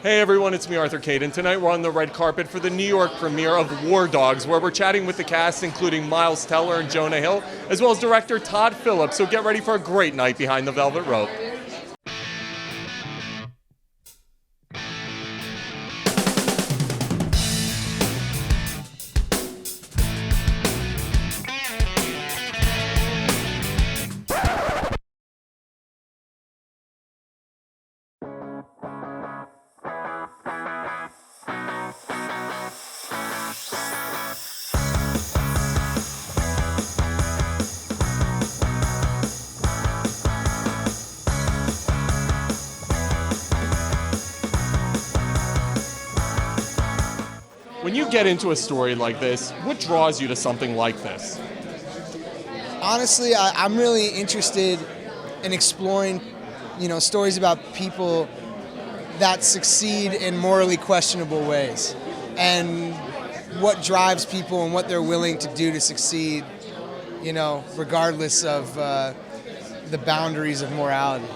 Hey everyone, it's me, Arthur Kade, and tonight we're on the red carpet for the New York premiere of War Dogs, where we're chatting with the cast, including Miles Teller and Jonah Hill, as well as director Todd Phillips. So get ready for a great night behind the velvet rope. When you get into a story like this, what draws you to something like this? Honestly, I'm really interested in exploring, stories about people that succeed in morally questionable ways, and what drives people and what they're willing to do to succeed, regardless of the boundaries of morality.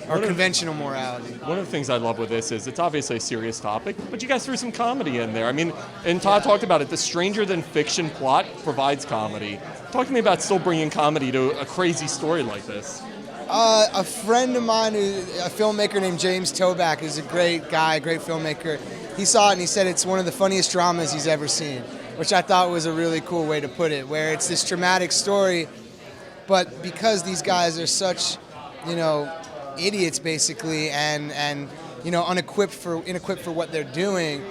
Or conventional morality. One of the things I love with this is it's obviously a serious topic, but you guys threw some comedy in there. I mean, and Todd talked about it, the stranger than fiction plot provides comedy. Talk to me about still bringing comedy to a crazy story like this. A friend of mine, a filmmaker named James Toback, who's a great guy, a great filmmaker, he saw it and he said it's one of the funniest dramas he's ever seen, which I thought was a really cool way to put it, where it's this traumatic story, but because these guys are such, idiots basically, and inequipped for what they're doing,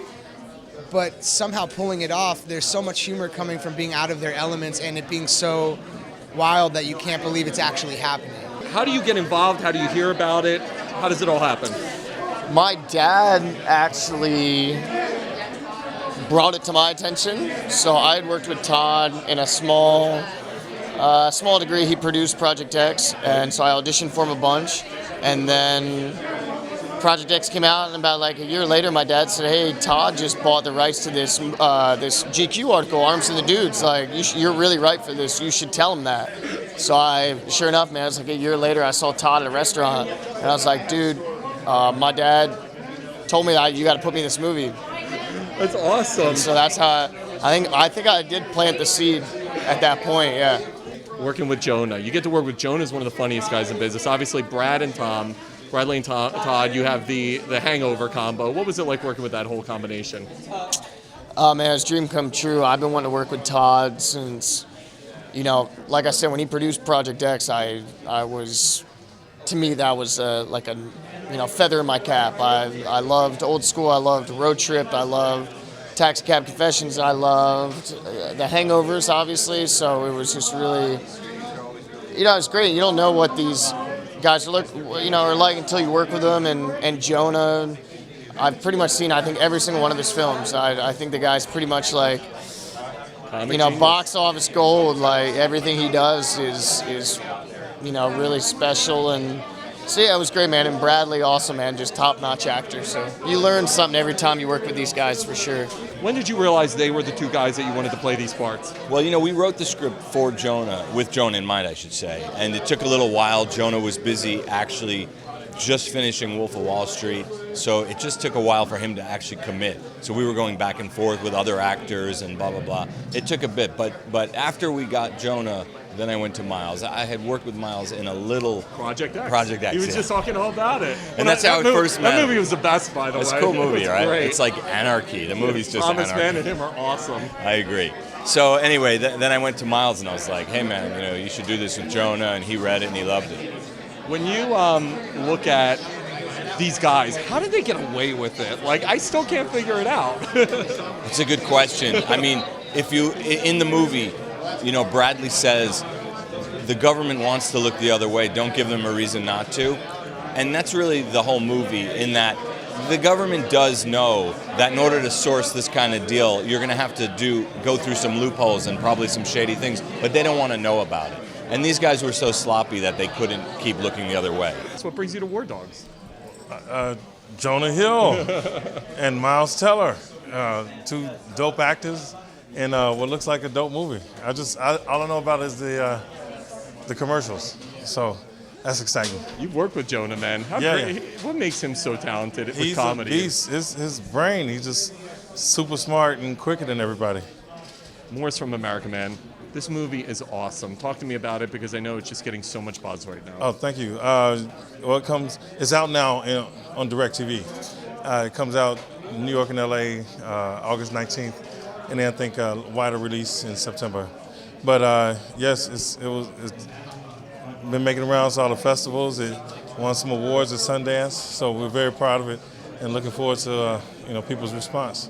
but somehow pulling it off. There's so much humor coming from being out of their elements and it being so wild that you can't believe it's actually happening. How do you get involved? How do you hear about it? How does it all happen? My dad actually brought it to my attention. So I had worked with Todd in a small degree. He produced Project X, and so I auditioned for him a bunch. And then Project X came out, and about like a year later, my dad said, "Hey, Todd just bought the rights to this this GQ article, Arms and the Dudes. Like, you're really right for this. You should tell him that." So sure enough, man, it's like a year later, I saw Todd at a restaurant, and I was like, "Dude, my dad told me that you got to put me in this movie." That's awesome. And so that's how I think I did plant the seed at that point. Yeah. Working with Jonah. You get to work with Jonah, is one of the funniest guys in business. Obviously, Bradley and Todd, you have the Hangover combo. What was it like working with that whole combination? Man, it's a dream come true. I've been wanting to work with Todd since, like I said, when he produced Project X, to me, that was like a feather in my cap. I loved Old School. I loved Road Trip. I loved Taxi Cab Confessions. I loved The Hangovers, obviously, so it was just really, it's great. You don't know what these guys are like until you work with them. And Jonah, I've pretty much seen, I think, every single one of his films. I think the guy's pretty much like, box office gold. Like, everything he does is really special. And so yeah, it was great, man. And Bradley also, man, just top-notch actor. So you learn something every time you work with these guys, for sure. When did you realize they were the two guys that you wanted to play these parts? Well, we wrote the script for Jonah, with Jonah in mind, I should say. And it took a little while. Jonah was busy actually just finishing Wolf of Wall Street. So it just took a while for him to actually commit. So we were going back and forth with other actors and blah, blah, blah. It took a bit. But after we got Jonah, then I went to Miles. I had worked with Miles in a little Project X. He was just talking all about it. And that's how we first met. That movie was the best, by the way. It's a cool movie, right? Great. It's like anarchy. The movie's just Thomas anarchy. Mann and him are awesome. I agree. So anyway, then I went to Miles and I was like, "Hey man, you should do this with Jonah," and he read it and he loved it. When you look at these guys, how did they get away with it? Like, I still can't figure it out. It's a good question. I mean, in the movie, Bradley says, the government wants to look the other way. Don't give them a reason not to. And that's really the whole movie, in that the government does know that in order to source this kind of deal, you're going to have to go through some loopholes and probably some shady things, but they don't want to know about it. And these guys were so sloppy that they couldn't keep looking the other way. That's what brings you to War Dogs. Jonah Hill and Miles Teller, two dope actors in what looks like a dope movie. All I know about is the commercials. So that's exciting. You've worked with Jonah, man. Yeah. What makes him so talented with He's comedy? a beast. His brain, he's just super smart and quicker than everybody. Moore's from America, man. This movie is awesome. Talk to me about it because I know it's just getting so much buzz right now. Oh, thank you. It's out now on DirecTV. It comes out in New York and LA August 19th, and then I think a wider release in September. But yes, it's been making rounds to all the festivals. It won some awards at Sundance, so we're very proud of it and looking forward to people's response.